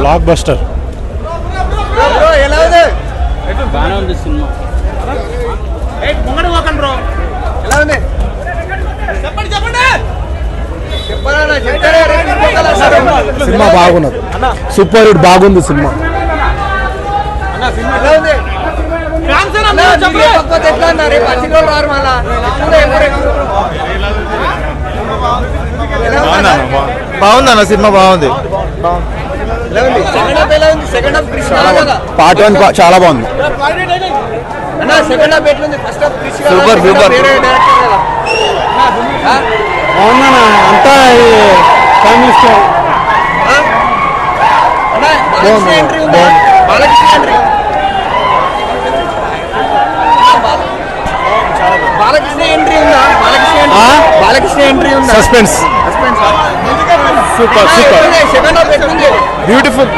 Block buster. ఎలా ఉంది? బాగానే ఉంది సినిమా. ఎలా ఉంది? సినిమా బాగున్నది, సూపర్ హిట్, బాగుంది సినిమా. ఎలా ఉంది? ఎట్లా అన్నారు? రారు మళ్ళా బాగుందన్న సినిమా, బాగుంది. సెకండ్ హాఫ్ కృష్ణ పార్ట్ 1 చాలా బాగుంది. అన్న సెకండ్ హాఫ్ ఎట్లుంది? First half Krishna super super. బాగుందన్న, అంతా ఫ్యామిలీ స్టోరీ. బాలకృష్ణ ఎంట్రీ ఉందా? బాలకృష్ణ ఎంట్రీ బాలకృష్ణ ఎంట్రీ ఉందా? బాలకృష్ణ ఎంట్రీ ఉందా? Suspense. Super super, second half ఎట్లుంది? బ్యూటిఫుల్.